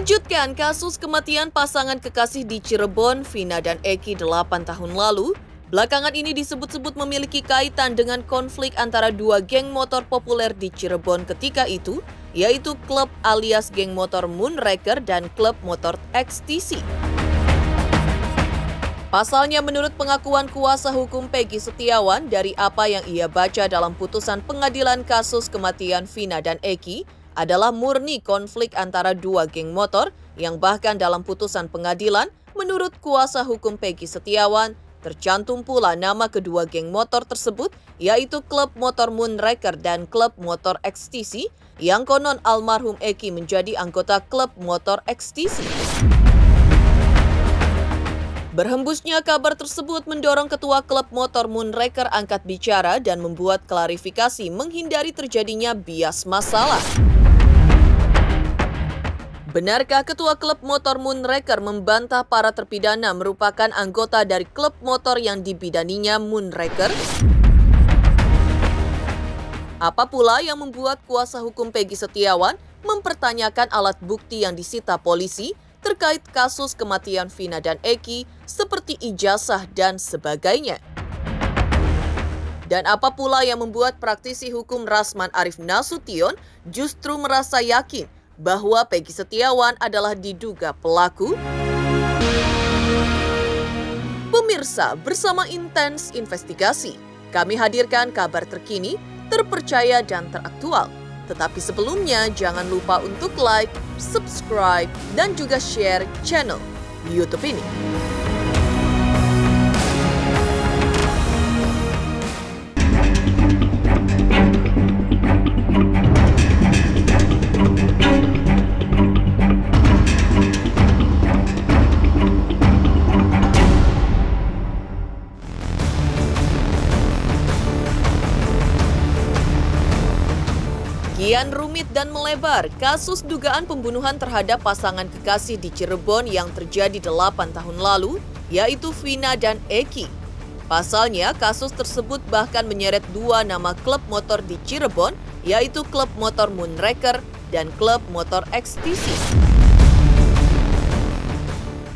Mengejutkan, kasus kematian pasangan kekasih di Cirebon, Vina dan Eki 8 tahun lalu, belakangan ini disebut-sebut memiliki kaitan dengan konflik antara dua geng motor populer di Cirebon ketika itu, yaitu klub alias geng motor Moonraker dan klub motor XTC. Pasalnya, menurut pengakuan kuasa hukum Peggy Setiawan, dari apa yang ia baca dalam putusan pengadilan kasus kematian Vina dan Eki, adalah murni konflik antara dua geng motor yang bahkan dalam putusan pengadilan, menurut kuasa hukum Peggy Setiawan, tercantum pula nama kedua geng motor tersebut, yaitu klub motor Moonraker dan klub motor XTC, yang konon almarhum Eki menjadi anggota klub motor XTC. Berhembusnya kabar tersebut mendorong ketua klub motor Moonraker angkat bicara dan membuat klarifikasi menghindari terjadinya bias masalah. Benarkah ketua klub motor Moonraker membantah para terpidana merupakan anggota dari klub motor yang dibidaninya Moonraker? Apa pula yang membuat kuasa hukum Peggy Setiawan mempertanyakan alat bukti yang disita polisi terkait kasus kematian Vina dan Eki seperti ijazah dan sebagainya? Dan apa pula yang membuat praktisi hukum Rasman Arif Nasution justru merasa yakin bahwa Peggy Setiawan adalah diduga pelaku? Pemirsa, bersama Intens Investigasi, kami hadirkan kabar terkini, terpercaya dan teraktual. Tetapi sebelumnya, jangan lupa untuk like, subscribe, dan juga share channel YouTube ini. Kian rumit dan melebar kasus dugaan pembunuhan terhadap pasangan kekasih di Cirebon yang terjadi 8 tahun lalu, yaitu Vina dan Eki. Pasalnya, kasus tersebut bahkan menyeret dua nama klub motor di Cirebon, yaitu klub motor Moonraker dan klub motor XTC.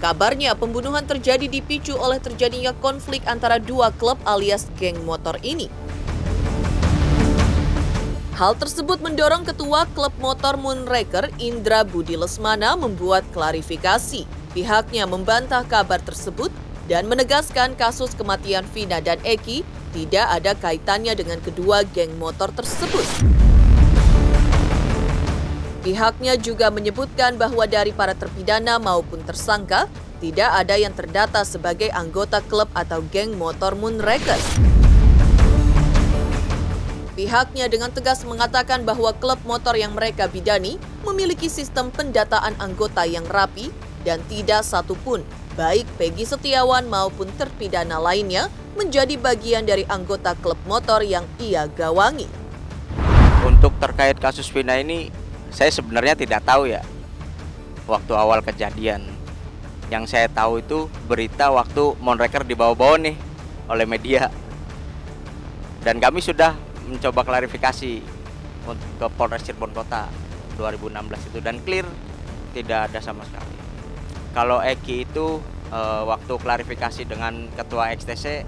Kabarnya, pembunuhan terjadi dipicu oleh terjadinya konflik antara dua klub alias geng motor ini. Hal tersebut mendorong ketua klub motor Moonraker, Indra Budi Lesmana, membuat klarifikasi. Pihaknya membantah kabar tersebut dan menegaskan kasus kematian Vina dan Eki tidak ada kaitannya dengan kedua geng motor tersebut. Pihaknya juga menyebutkan bahwa dari para terpidana maupun tersangka, tidak ada yang terdata sebagai anggota klub atau geng motor Moonraker. Pihaknya dengan tegas mengatakan bahwa klub motor yang mereka bidani memiliki sistem pendataan anggota yang rapi dan tidak satupun, baik Peggy Setiawan maupun terpidana lainnya, menjadi bagian dari anggota klub motor yang ia gawangi. Untuk terkait kasus Vina ini, saya sebenarnya tidak tahu ya waktu awal kejadian. Yang saya tahu itu berita waktu Moonraker dibawa-bawa nih oleh media. Dan kami sudah mencoba klarifikasi ke Polres Cirebon Kota 2016 itu dan clear, tidak ada sama sekali. Kalau Eki itu waktu klarifikasi dengan Ketua XTC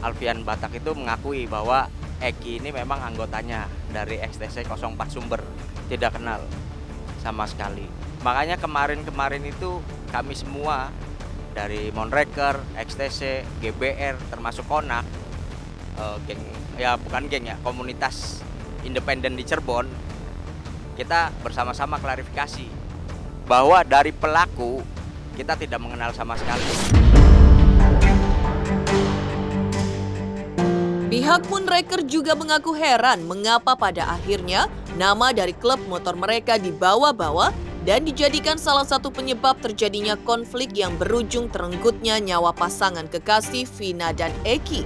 Alfian Batak itu mengakui bahwa Eki ini memang anggotanya dari XTC 04 Sumber, tidak kenal sama sekali. Makanya kemarin itu kami semua dari Moonraker, XTC, GBR termasuk Konak, geng ya bukan geng ya, komunitas independen di Cirebon, kita bersama-sama klarifikasi bahwa dari pelaku kita tidak mengenal sama sekali. Pihak Moonraker juga mengaku heran mengapa pada akhirnya nama dari klub motor mereka dibawa-bawa dan dijadikan salah satu penyebab terjadinya konflik yang berujung terenggutnya nyawa pasangan kekasih Vina dan Eki.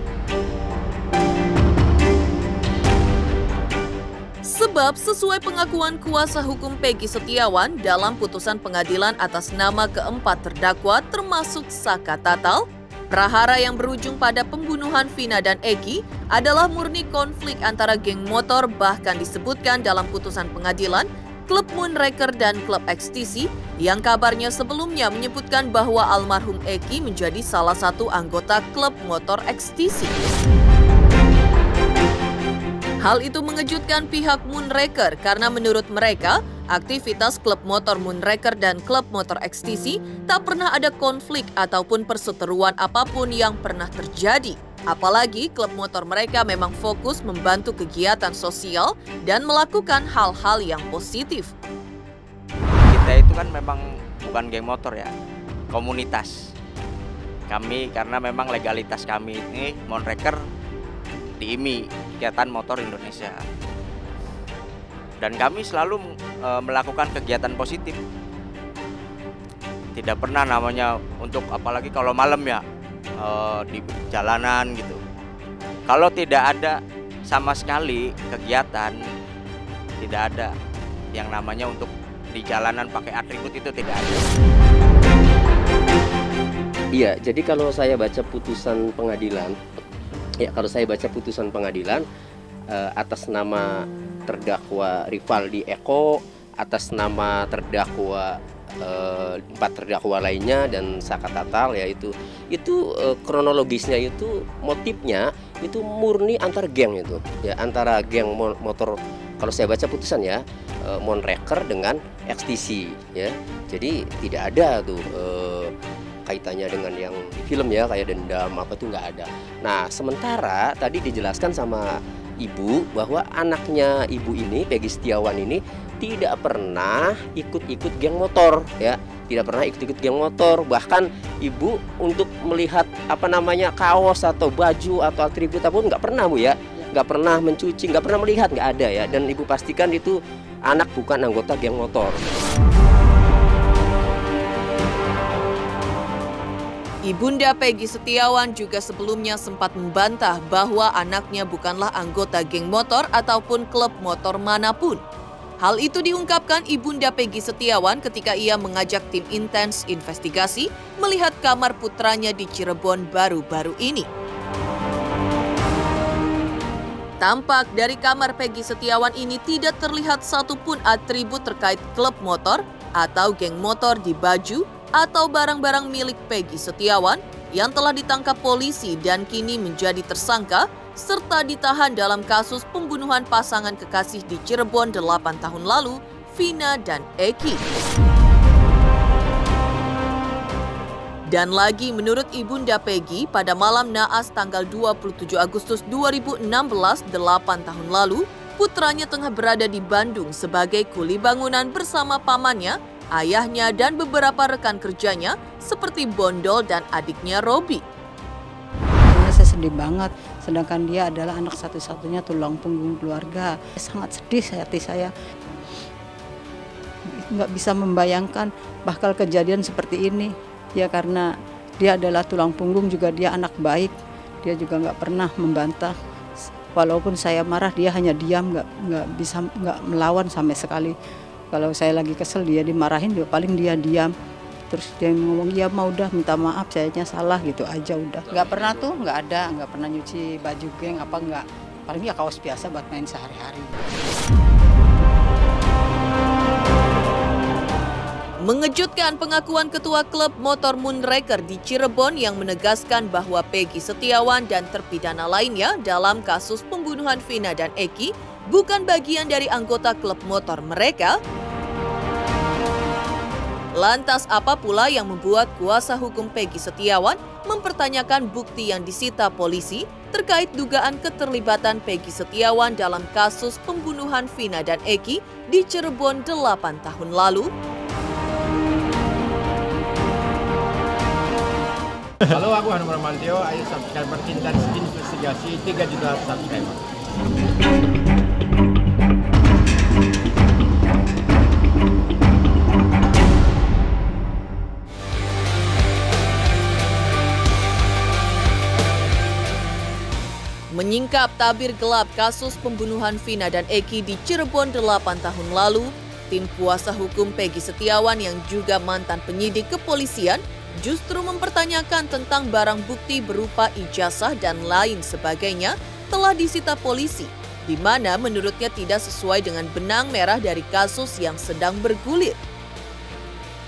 Sebab sesuai pengakuan kuasa hukum Peggy Setiawan dalam putusan pengadilan atas nama keempat terdakwa termasuk Saka Tatal, prahara yang berujung pada pembunuhan Vina dan Eki adalah murni konflik antara geng motor, bahkan disebutkan dalam putusan pengadilan klub Moonraker dan klub XTC yang kabarnya sebelumnya menyebutkan bahwa almarhum Eki menjadi salah satu anggota klub motor XTC. Hal itu mengejutkan pihak Moonraker karena menurut mereka, aktivitas klub motor Moonraker dan klub motor XTC tak pernah ada konflik ataupun perseteruan apapun yang pernah terjadi. Apalagi klub motor mereka memang fokus membantu kegiatan sosial dan melakukan hal-hal yang positif. Kita itu kan memang bukan geng motor ya, komunitas. Kami karena memang legalitas kami ini Moonraker di IMI, Ikatan Motor Indonesia. Dan kami selalu melakukan kegiatan positif. Tidak pernah namanya untuk apalagi kalau malam ya di jalanan gitu. Kalau tidak ada sama sekali kegiatan, tidak ada yang namanya untuk di jalanan pakai atribut, itu tidak ada. Iya, jadi kalau saya baca putusan pengadilan, atas nama terdakwa Rivaldi Eko, atas nama terdakwa 4 terdakwa lainnya dan Saka Tatal, ya itu kronologisnya itu motifnya itu murni antar geng, itu ya antara geng motor. Kalau saya baca putusan ya Moonraker dengan XTC ya, jadi tidak ada tuh kaitannya dengan yang di film ya kayak dendam apa tuh, nggak ada. Nah sementara tadi dijelaskan sama ibu bahwa anaknya ibu ini, Peggy Setiawan ini, tidak pernah ikut-ikut geng motor ya, tidak pernah ikut-ikut geng motor. Bahkan ibu untuk melihat kaos atau baju atau atribut apapun nggak pernah Bu ya, nggak pernah mencuci, nggak pernah melihat, nggak ada ya. Dan ibu pastikan itu anak bukan anggota geng motor. Ibunda Peggy Setiawan juga sebelumnya sempat membantah bahwa anaknya bukanlah anggota geng motor ataupun klub motor manapun. Hal itu diungkapkan Ibunda Peggy Setiawan ketika ia mengajak tim intens investigasi melihat kamar putranya di Cirebon baru-baru ini. Tampak dari kamar Peggy Setiawan ini tidak terlihat satupun atribut terkait klub motor atau geng motor di baju atau barang-barang milik Peggy Setiawan yang telah ditangkap polisi dan kini menjadi tersangka serta ditahan dalam kasus pembunuhan pasangan kekasih di Cirebon 8 tahun lalu, Vina dan Eki. Dan lagi menurut Ibunda Peggy, pada malam naas tanggal 27 Agustus 2016, 8 tahun lalu, putranya tengah berada di Bandung sebagai kuli bangunan bersama pamannya, ayahnya dan beberapa rekan kerjanya seperti Bondol dan adiknya Robi. Saya sedih banget, sedangkan dia adalah anak satu-satunya tulang punggung keluarga. Sangat sedih hati saya, nggak bisa membayangkan bakal kejadian seperti ini. Ya karena dia adalah tulang punggung, juga dia anak baik, dia juga nggak pernah membantah. Walaupun saya marah, dia hanya diam, nggak melawan sama sekali. Kalau saya lagi kesel dia dimarahin, dia paling dia diam. Terus dia ngomong, ya mau udah minta maaf, sayanya salah gitu aja udah. Nggak pernah tuh, nggak pernah nyuci baju geng apa nggak. Paling ya kaos biasa buat main sehari-hari. Mengejutkan pengakuan ketua klub motor Moonraker di Cirebon yang menegaskan bahwa Peggy Setiawan dan terpidana lainnya dalam kasus pembunuhan Vina dan Eki bukan bagian dari anggota klub motor mereka. Lantas apa pula yang membuat kuasa hukum Peggy Setiawan mempertanyakan bukti yang disita polisi terkait dugaan keterlibatan Peggy Setiawan dalam kasus pembunuhan Vina dan Eki di Cirebon 8 tahun lalu? Halo, aku Hanum Ramantio, ayo subscriber Intens Investigasi 3 juta subscriber. Menyingkap tabir gelap kasus pembunuhan Vina dan Eki di Cirebon 8 tahun lalu, tim kuasa hukum Peggy Setiawan yang juga mantan penyidik kepolisian justru mempertanyakan tentang barang bukti berupa ijazah dan lain sebagainya telah disita polisi di mana menurutnya tidak sesuai dengan benang merah dari kasus yang sedang bergulir.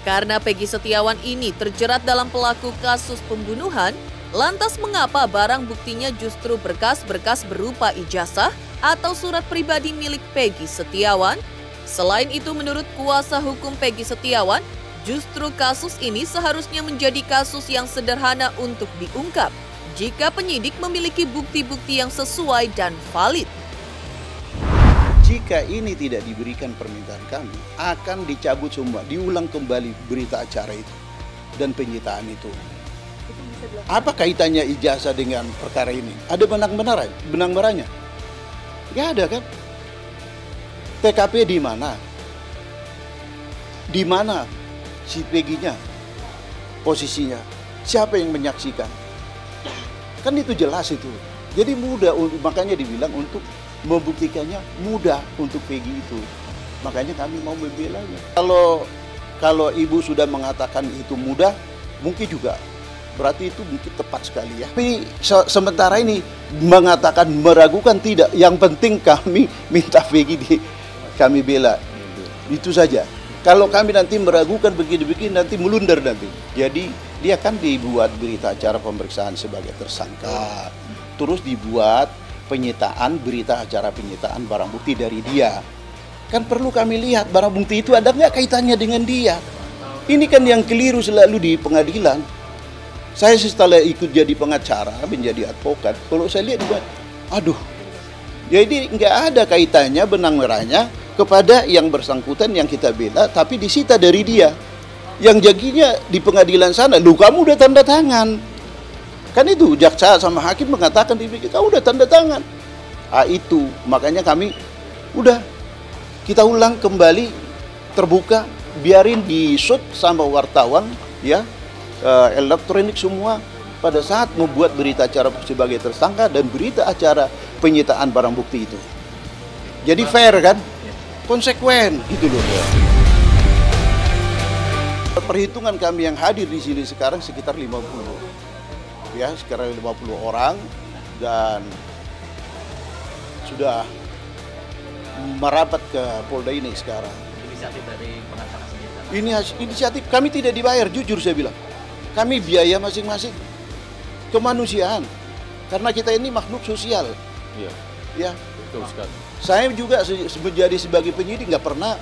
Karena Peggy Setiawan ini terjerat dalam pelaku kasus pembunuhan, lantas mengapa barang buktinya justru berkas-berkas berupa ijazah atau surat pribadi milik Peggy Setiawan? Selain itu, menurut kuasa hukum Peggy Setiawan, justru kasus ini seharusnya menjadi kasus yang sederhana untuk diungkap jika penyidik memiliki bukti-bukti yang sesuai dan valid. Jika ini tidak diberikan permintaan kami, akan dicabut semua, diulang kembali berita acara itu dan penyitaan itu. Apa kaitannya ijazah dengan perkara ini? Ada benang merahnya? Nggak ada kan? TKP di mana? Di mana si Peggy-nya? Posisinya? Siapa yang menyaksikan? Kan itu jelas itu. Jadi mudah, makanya dibilang untuk membuktikannya mudah untuk Peggy itu. Makanya kami mau membelanya. Kalau ibu sudah mengatakan itu mudah, mungkin juga berarti itu mungkin tepat sekali ya. Tapi sementara ini mengatakan meragukan tidak. Yang penting kami minta Peggy kami bela. Itu saja. Kalau kami nanti meragukan begini-begini nanti melundar nanti. Jadi dia kan dibuat berita acara pemeriksaan sebagai tersangka. Terus dibuat penyitaan, berita acara penyitaan barang bukti dari dia. Kan perlu kami lihat barang bukti itu ada nggak kaitannya dengan dia. Ini kan yang keliru selalu di pengadilan. Saya setelah ikut jadi pengacara, menjadi advokat, kalau saya lihat juga, aduh, jadi nggak ada kaitannya benang merahnya kepada yang bersangkutan yang kita bela, tapi disita dari dia. Yang jadinya di pengadilan sana, lu kamu udah tanda tangan. Kan itu jaksa sama hakim mengatakan kita udah tanda tangan. Itu makanya kami udah kita ulang kembali terbuka, biarin di shoot sama wartawan ya, elektronik semua pada saat membuat berita acara sebagai tersangka dan berita acara penyitaan barang bukti itu. Jadi fair kan? Konsekuen gitu loh. Perhitungan kami yang hadir di sini sekarang sekitar 50. Ya, sekitar 50 orang dan sudah merapat ke Polda ini sekarang. Inisiatif dari pengacara sendiri. Ini inisiatif kami tidak dibayar, jujur saya bilang. Kami biaya masing-masing kemanusiaan. Karena kita ini makhluk sosial. Iya. Ya. Betul sekali. Saya juga menjadi sebagai penyidik nggak pernah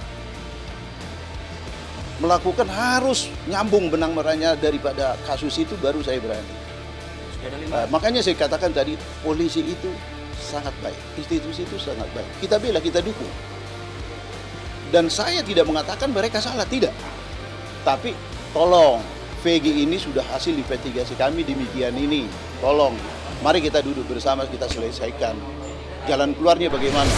melakukan harus nyambung benang merahnya daripada kasus itu baru saya berani. Makanya saya katakan tadi polisi itu sangat baik, institusi itu sangat baik. Kita bela, kita dukung. Dan saya tidak mengatakan mereka salah, tidak. Tapi tolong, Peggy ini sudah hasil investigasi kami demikian ini. Tolong, mari kita duduk bersama, kita selesaikan. Jalan keluarnya bagaimana?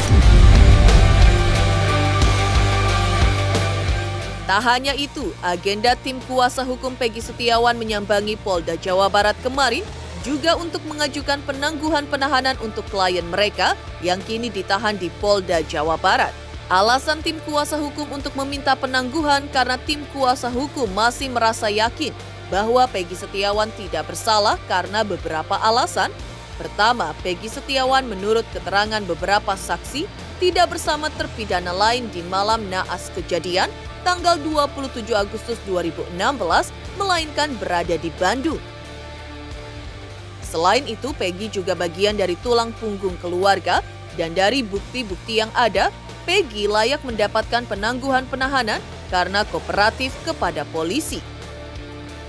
Tak hanya itu, agenda tim kuasa hukum Peggy Setiawan menyambangi Polda Jawa Barat kemarin juga untuk mengajukan penangguhan penahanan untuk klien mereka yang kini ditahan di Polda Jawa Barat. Alasan tim kuasa hukum untuk meminta penangguhan karena tim kuasa hukum masih merasa yakin bahwa Peggy Setiawan tidak bersalah karena beberapa alasan. Pertama, Peggy Setiawan menurut keterangan beberapa saksi tidak bersama terpidana lain di malam naas kejadian tanggal 27 Agustus 2016, melainkan berada di Bandung. Selain itu, Peggy juga bagian dari tulang punggung keluarga dan dari bukti-bukti yang ada, Peggy layak mendapatkan penangguhan penahanan karena kooperatif kepada polisi.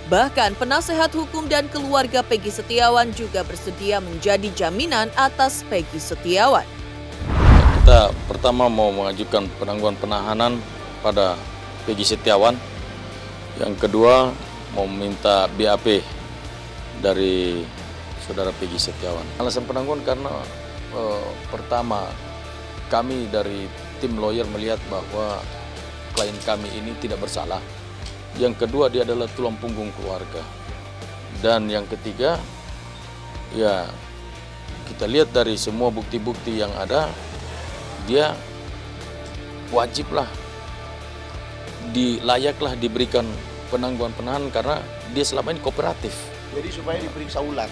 Bahkan penasehat hukum dan keluarga Peggy Setiawan juga bersedia menjadi jaminan atas Peggy Setiawan. Kita pertama mau mengajukan penangguhan penahanan pada Peggy Setiawan. Yang kedua mau meminta BAP dari Saudara Peggy Setiawan. Alasan penangguhan karena pertama kami dari tim lawyer melihat bahwa klien kami ini tidak bersalah. Yang kedua dia adalah tulang punggung keluarga. Dan yang ketiga ya kita lihat dari semua bukti-bukti yang ada dia wajiblah layaklah diberikan penangguhan penahanan karena dia selama ini kooperatif. Jadi supaya diperiksa ulang.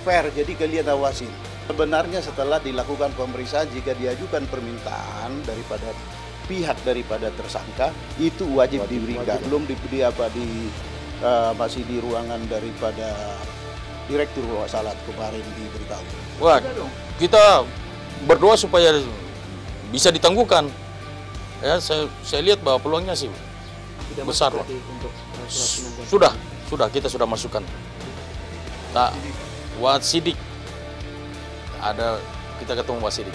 Fair, jadi kalian awasin. Sebenarnya setelah dilakukan pemeriksaan, jika diajukan permintaan daripada tersangka, itu wajib diberikan. Belum masih di ruangan daripada Direktur Wasalat kemarin diberitahu. Wah, kita berdoa supaya bisa ditangguhkan. Ya, saya lihat bahwa peluangnya sih besar loh. Sudah kita sudah masukkan. Nah, Wasidik ada, kita ketemu Wasidik.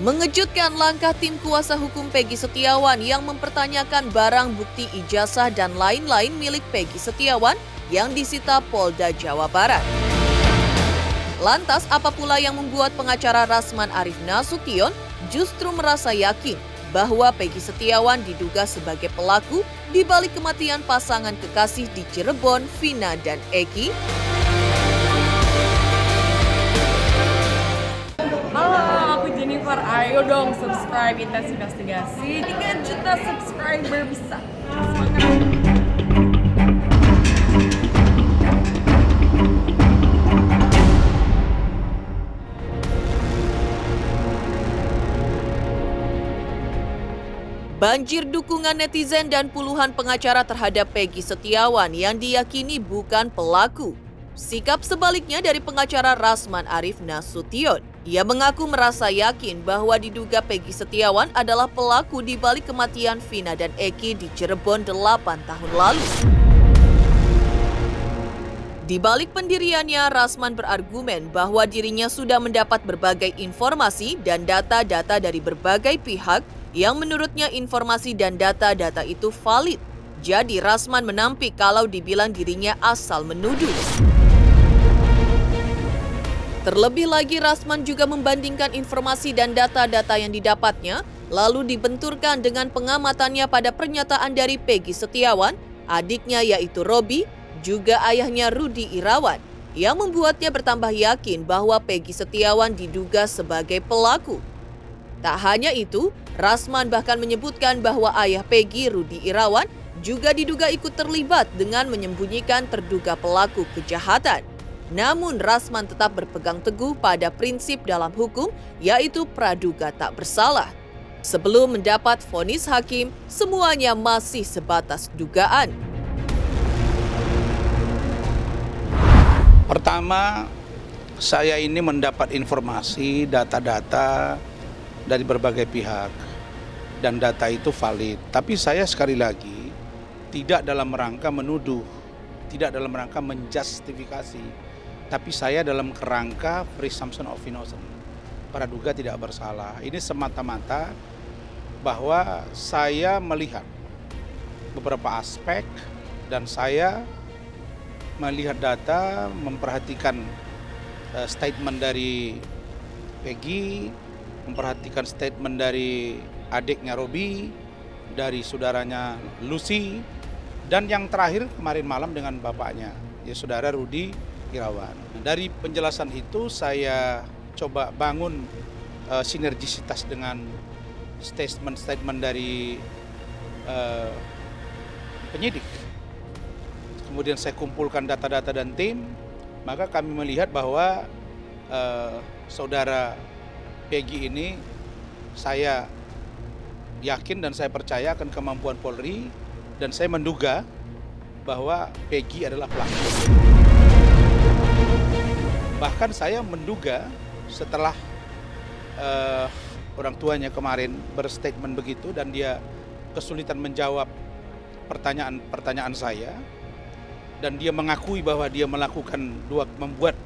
Mengejutkan langkah tim kuasa hukum Peggy Setiawan yang mempertanyakan barang bukti ijazah dan lain-lain milik Peggy Setiawan yang disita Polda Jawa Barat. Lantas, apa pula yang membuat pengacara Rasman Arif Nasution justru merasa yakin bahwa Peggy Setiawan diduga sebagai pelaku di balik kematian pasangan kekasih di Cirebon, Vina dan Eki? Halo, aku Jennifer. Ayo dong subscribe Intense Investigasi. 3 juta subscriber bisa. Semangat. Banjir dukungan netizen dan puluhan pengacara terhadap Peggy Setiawan yang diyakini bukan pelaku. Sikap sebaliknya dari pengacara Rasman Arif Nasution. Ia mengaku merasa yakin bahwa diduga Peggy Setiawan adalah pelaku di balik kematian Vina dan Eki di Cirebon 8 tahun lalu. Di balik pendiriannya, Rasman berargumen bahwa dirinya sudah mendapat berbagai informasi dan data-data dari berbagai pihak yang menurutnya informasi dan data-data itu valid. Jadi Rasman menampik kalau dibilang dirinya asal menuduh. Terlebih lagi, Rasman juga membandingkan informasi dan data-data yang didapatnya, lalu dibenturkan dengan pengamatannya pada pernyataan dari Peggy Setiawan, adiknya yaitu Robi, juga ayahnya Rudi Irawan, yang membuatnya bertambah yakin bahwa Peggy Setiawan diduga sebagai pelaku. Tak hanya itu, Rasman bahkan menyebutkan bahwa ayah Peggy, Rudi Irawan, juga diduga ikut terlibat dengan menyembunyikan terduga pelaku kejahatan. Namun Rasman tetap berpegang teguh pada prinsip dalam hukum, yaitu praduga tak bersalah. Sebelum mendapat vonis hakim, semuanya masih sebatas dugaan. Pertama, saya ini mendapat informasi, data-data dari berbagai pihak, dan data itu valid. Tapi saya sekali lagi tidak dalam rangka menuduh, tidak dalam rangka menjustifikasi, tapi saya dalam kerangka presumption of innocence, praduga tidak bersalah. Ini semata-mata bahwa saya melihat beberapa aspek dan saya melihat data, memperhatikan statement dari Peggy, memperhatikan statement dari adiknya Robi, dari saudaranya Lucy, dan yang terakhir kemarin malam dengan bapaknya, ya saudara Rudi Irawan. Dari penjelasan itu saya coba bangun sinergisitas dengan statement-statement dari penyidik. Kemudian saya kumpulkan data-data dan tim, maka kami melihat bahwa saudara Peggy ini, saya yakin dan saya percaya akan kemampuan Polri, dan saya menduga bahwa Peggy adalah pelaku. Bahkan saya menduga setelah orang tuanya kemarin berstatement begitu dan dia kesulitan menjawab pertanyaan saya, dan dia mengakui bahwa dia membuat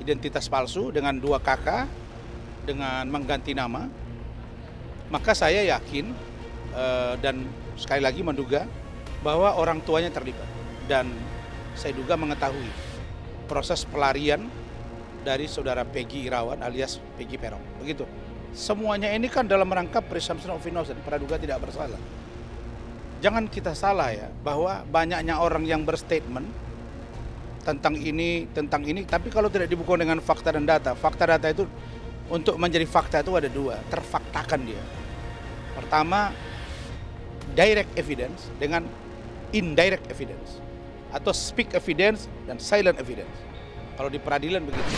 identitas palsu dengan 2 kakak dengan mengganti nama, maka saya yakin dan sekali lagi menduga bahwa orang tuanya terlibat, dan saya duga mengetahui proses pelarian dari saudara Peggy Irawan alias Peggy Peron. Begitu. Semuanya ini kan dalam rangka presumption of innocence, praduga tidak bersalah. Jangan kita salah ya, bahwa banyaknya orang yang berstatement tentang ini, tapi kalau tidak dibuktikan dengan fakta dan data. Fakta data itu, untuk menjadi fakta itu ada 2, terfaktakan dia. Pertama, direct evidence dengan indirect evidence. atau speak evidence dan silent evidence. Kalau di peradilan begitu.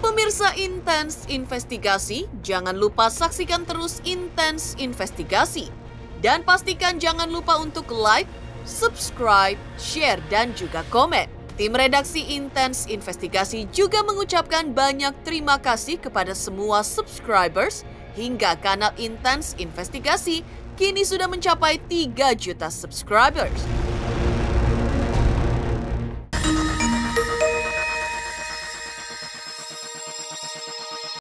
Pemirsa Intens Investigasi, jangan lupa saksikan terus Intens Investigasi. Dan pastikan jangan lupa untuk like, subscribe, share, dan juga komen. Tim redaksi Intens Investigasi juga mengucapkan banyak terima kasih kepada semua subscribers hingga kanal Intens Investigasi kini sudah mencapai 3 juta subscribers.